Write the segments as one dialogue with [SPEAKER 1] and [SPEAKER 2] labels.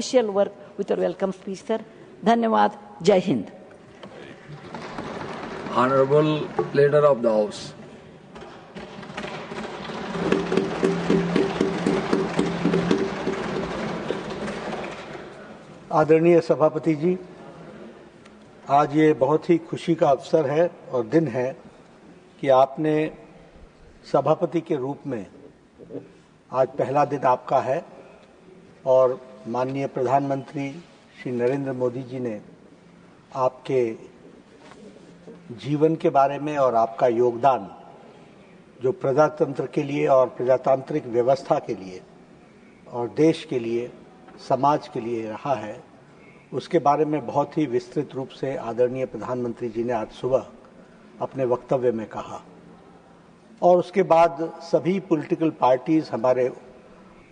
[SPEAKER 1] Special work with your welcome speech, sir. Dhanyawad. Jai Hind.
[SPEAKER 2] Honorable Leader of the House.
[SPEAKER 3] आदरणीय सभापति जी, आज ये बहुत ही खुशी का अवसर है और दिन है कि आपने सभापति के रूप में आज पहला दिन आपका है और माननीय प्रधानमंत्री श्री नरेंद्र मोदी जी ने आपके जीवन के बारे में और आपका योगदान जो प्रजातंत्र के लिए और प्रजातांत्रिक व्यवस्था के लिए और देश के लिए, समाज के लिए रहा है, उसके बारे में बहुत ही विस्तृत रूप से आदरणीय प्रधानमंत्री जी ने आज सुबह अपने वक्तव्य में कहा। और उसके बाद सभी पॉलिटिकल पार्टीज, हमारे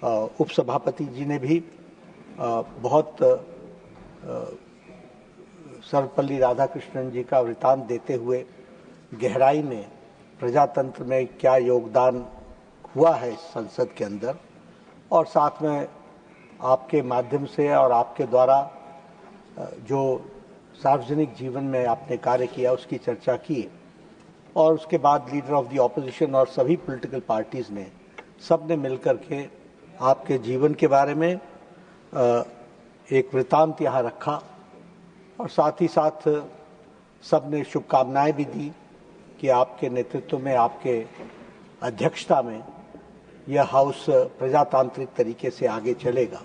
[SPEAKER 3] उपसभापति जी ने भी बहुत सर्वपल्ली राधाकृष्णन जी का वृतांत देते हुए गहराई में प्रजातंत्र में क्या योगदान हुआ है इस संसद के अंदर, और साथ में आपके माध्यम से और आपके द्वारा जो सार्वजनिक जीवन में आपने कार्य किया उसकी चर्चा की। और उसके बाद लीडर ऑफ द ऑपोजिशन और सभी पॉलिटिकल पार्टीज ने सब ने मिलकर के आपके जीवन के बारे में एक वृतांत यहाँ रखा और साथ ही साथ सब ने शुभकामनाएं भी दी कि आपके नेतृत्व में, आपके अध्यक्षता में यह हाउस प्रजातांत्रिक तरीके से आगे चलेगा।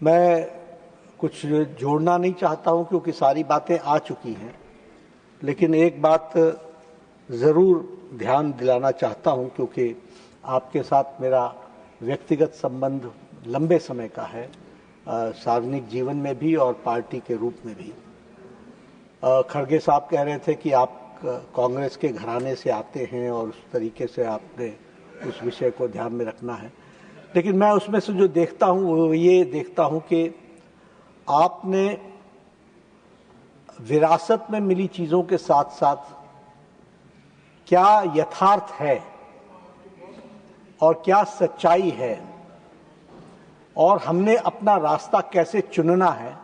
[SPEAKER 3] मैं कुछ जोड़ना नहीं चाहता हूं क्योंकि सारी बातें आ चुकी हैं, लेकिन एक बात ज़रूर ध्यान दिलाना चाहता हूं क्योंकि आपके साथ मेरा व्यक्तिगत संबंध लंबे समय का है, सार्वजनिक जीवन में भी और पार्टी के रूप में भी। खड़गे साहब कह रहे थे कि आप कांग्रेस के घराने से आते हैं और उस तरीके से आपने उस विषय को ध्यान में रखना है, लेकिन मैं उसमें से जो देखता हूं वो ये देखता हूं कि आपने विरासत में मिली चीजों के साथ साथ क्या यथार्थ है और क्या सच्चाई है और हमने अपना रास्ता कैसे चुनना है,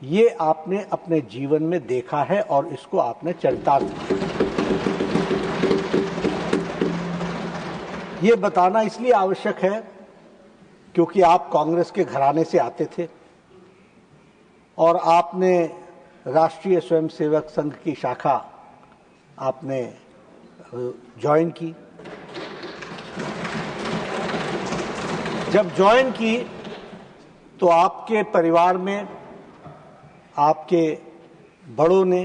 [SPEAKER 3] ये आपने अपने जीवन में देखा है और इसको आपने चरितार्थ किया। ये बताना इसलिए आवश्यक है क्योंकि आप कांग्रेस के घराने से आते थे और आपने राष्ट्रीय स्वयंसेवक संघ की शाखा आपने ज्वाइन की। जब ज्वाइन की तो आपके परिवार में आपके बड़ों ने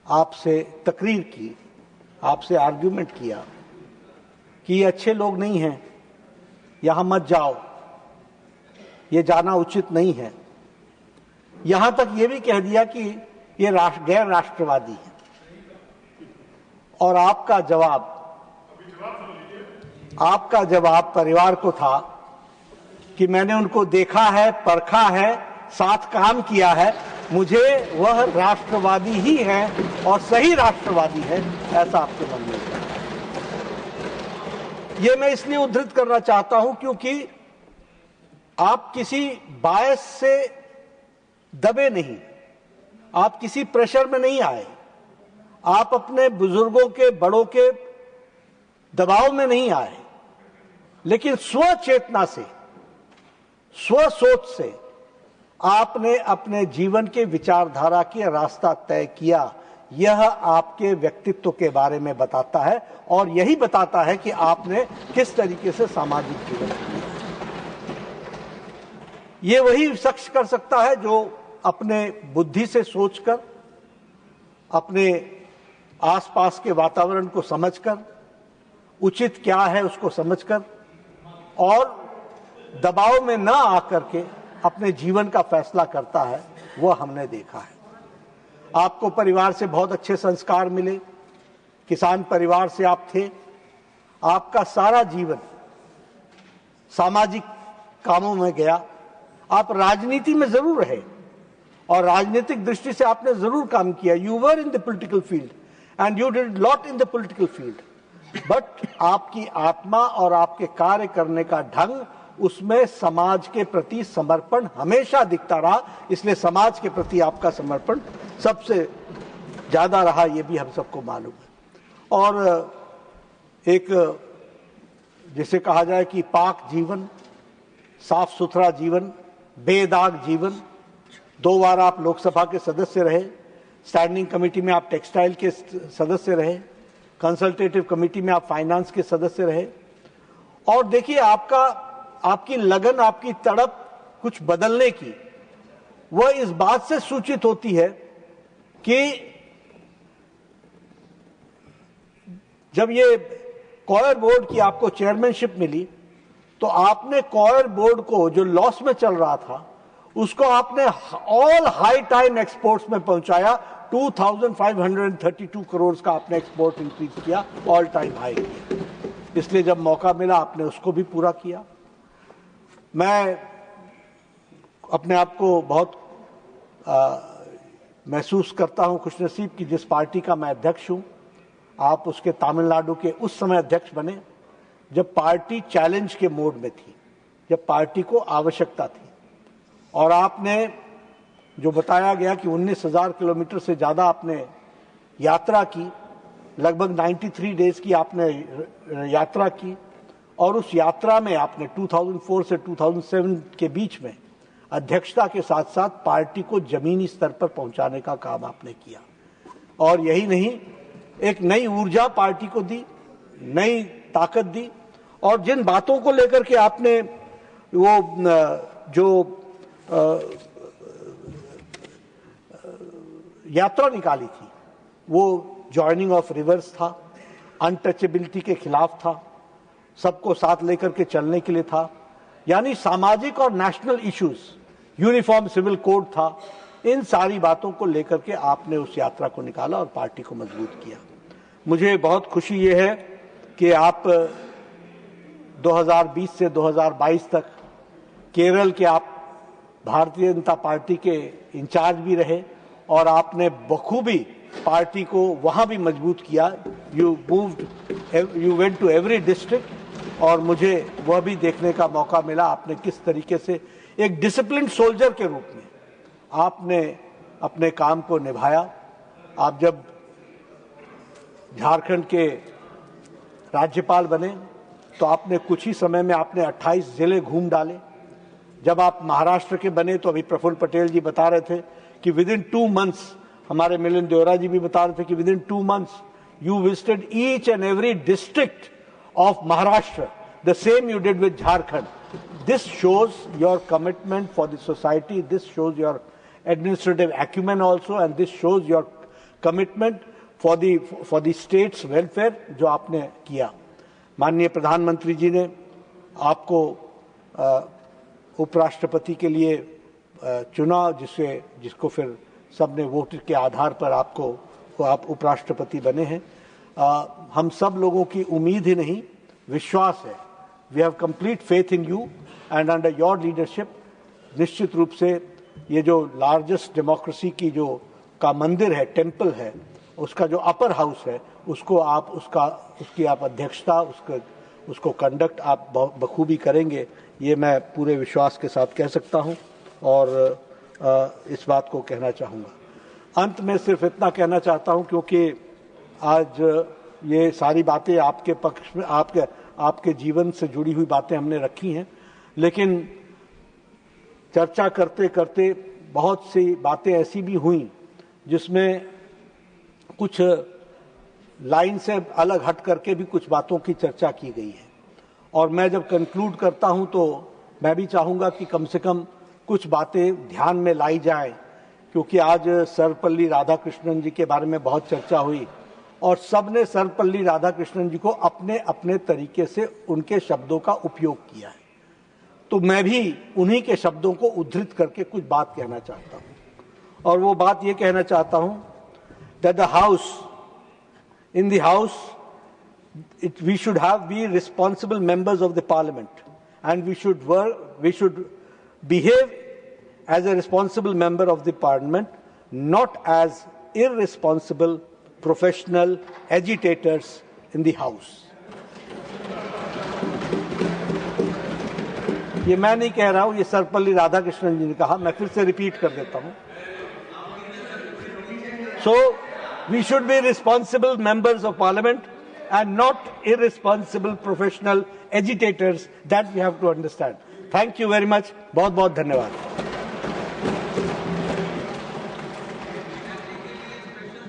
[SPEAKER 3] आपसे तकरीर की, आपसे आर्ग्यूमेंट किया कि ये अच्छे लोग नहीं हैं, यहां मत जाओ, ये जाना उचित नहीं है। यहां तक ये भी कह दिया कि ये गैर राष्ट्रवादी है। और आपका जवाब परिवार को था कि मैंने उनको देखा है, परखा है, साथ काम किया है, मुझे वह राष्ट्रवादी ही है और सही राष्ट्रवादी है, ऐसा आपके मन में है। ये मैं इसलिए उद्धृत करना चाहता हूं क्योंकि आप किसी बायस से दबे नहीं, आप किसी प्रेशर में नहीं आए, आप अपने बुजुर्गों के, बड़ों के दबाव में नहीं आए, लेकिन स्वचेतना से, स्वसोच से आपने अपने जीवन के विचारधारा की रास्ता तय किया। यह आपके व्यक्तित्व के बारे में बताता है और यही बताता है कि आपने किस तरीके से सामाजिक जीवन किया। ये वही शख्स कर सकता है जो अपने बुद्धि से सोचकर, अपने आसपास के वातावरण को समझकर, उचित क्या है उसको समझकर और दबाव में ना आकर के अपने जीवन का फैसला करता है, वह हमने देखा है। आपको परिवार से बहुत अच्छे संस्कार मिले, किसान परिवार से आप थे, आपका सारा जीवन सामाजिक कामों में गया। आप राजनीति में जरूर रहे और राजनीतिक दृष्टि से आपने जरूर काम किया। You were in the political field and you did lot in the political field, but आपकी आत्मा और आपके कार्य करने का ढंग उसमें समाज के प्रति समर्पण हमेशा दिखता रहा, इसलिए समाज के प्रति आपका समर्पण सबसे ज्यादा रहा, ये भी हम सबको मालूम है। और एक जिसे कहा जाए कि पाक जीवन, साफ सुथरा जीवन, बेदाग जीवन। 2 बार आप लोकसभा के सदस्य रहे, स्टैंडिंग कमेटी में आप टेक्सटाइल के सदस्य रहे, कंसल्टेटिव कमेटी में आप फाइनेंस के सदस्य रहे। और देखिए आपकी लगन, आपकी तड़प कुछ बदलने की, वह इस बात से सूचित होती है कि जब ये कॉयर बोर्ड की आपको चेयरमैनशिप मिली तो आपने कॉयर बोर्ड को, जो लॉस में चल रहा था, उसको आपने ऑल हाई टाइम एक्सपोर्ट्स में पहुंचाया। 2532 करोड़ का आपने एक्सपोर्ट इंक्रीज किया, ऑल टाइम हाई किया। इसलिए जब मौका मिला आपने उसको भी पूरा किया। मैं अपने आप को बहुत महसूस करता हूं खुशनसीब कि जिस पार्टी का मैं अध्यक्ष हूं, आप उसके तमिलनाडु के उस समय अध्यक्ष बने जब पार्टी चैलेंज के मोड में थी, जब पार्टी को आवश्यकता थी। और आपने जो बताया गया कि 19,000 किलोमीटर से ज्यादा आपने यात्रा की, लगभग 93 डेज की आपने यात्रा की, और उस यात्रा में आपने 2004 से 2007 के बीच में अध्यक्षता के साथ साथ पार्टी को जमीनी स्तर पर पहुंचाने का काम आपने किया। और यही नहीं, एक नई ऊर्जा पार्टी को दी, नई ताकत दी। और जिन बातों को लेकर के आपने वो जो यात्रा निकाली थी, वो जॉइनिंग ऑफ रिवर्स था, अनटचेबिलिटी के खिलाफ था, सबको साथ लेकर के चलने के लिए था, यानी सामाजिक और national issues, uniform civil code था। इन सारी बातों को लेकर के आपने उस यात्रा को निकाला और पार्टी को मजबूत किया। मुझे बहुत खुशी ये है कि आप 2020 से 2022 तक केरल के आप भारतीय जनता पार्टी के इंचार्ज भी रहे और आपने बखूबी पार्टी को वहां भी मजबूत किया। You went to every district और मुझे वह भी देखने का मौका मिला आपने किस तरीके से एक डिसिप्लिन सोल्जर के रूप में आपने अपने काम को निभाया। आप जब झारखंड के राज्यपाल बने तो आपने कुछ ही समय में आपने 28 जिले घूम डाले। जब आप महाराष्ट्र के बने तो अभी प्रफुल्ल पटेल जी बता रहे थे कि विद इन 2 मंथ्स, हमारे मिलिंद देवरा जी भी बता रहे थे कि with in 2 months you visited each and every district of Maharashtra, the same you did with Jharkhand. This shows your commitment for the society, this shows your administrative acumen also, and this shows your commitment for the state's welfare जो आपने किया। माननीय प्रधानमंत्री जी ने आपको उपराष्ट्रपति के लिए चुना, जिसको फिर सबने वोट के आधार पर आप उपराष्ट्रपति बने हैं। हम सब लोगों की उम्मीद ही नहीं, विश्वास है। We have complete faith in you and under your leadership निश्चित रूप से ये जो लार्जेस्ट डेमोक्रेसी की जो का मंदिर है, टेम्पल है, उसका जो अपर हाउस है, उसको आप उसकी आप अध्यक्षता, उसको कंडक्ट आप बखूबी करेंगे, ये मैं पूरे विश्वास के साथ कह सकता हूँ और इस बात को कहना चाहूँगा। अंत में सिर्फ इतना कहना चाहता हूँ, क्योंकि आज ये सारी बातें आपके पक्ष में, आपके जीवन से जुड़ी हुई बातें हमने रखी हैं, लेकिन चर्चा करते करते बहुत सी बातें ऐसी भी हुई जिसमें कुछ लाइन से अलग हट करके भी कुछ बातों की चर्चा की गई है। और मैं जब कंक्लूड करता हूं तो मैं भी चाहूंगा कि कम से कम कुछ बातें ध्यान में लाई जाएं, क्योंकि आज सर्वपल्ली राधाकृष्णन जी के बारे में बहुत चर्चा हुई और सबने सर्वपल्ली राधाकृष्णन जी को अपने अपने तरीके से उनके शब्दों का उपयोग किया है। तो मैं भी उन्हीं के शब्दों को उद्धृत करके कुछ बात कहना चाहता हूं और वो बात ये कहना चाहता हूं that the house, in the house, we should be responsible members of the parliament, and we should behave as a responsible member of the parliament, not as irresponsible professional agitators in the house. ये मैं नहीं कह रहा हूं, ये सर्वपल्ली राधाकृष्णन जी ने कहा, मैं फिर से रिपीट कर देता हूं। So we should be responsible members of parliament and not irresponsible professional agitators. That we have to understand. Thank you very much. बहुत बहुत धन्यवाद।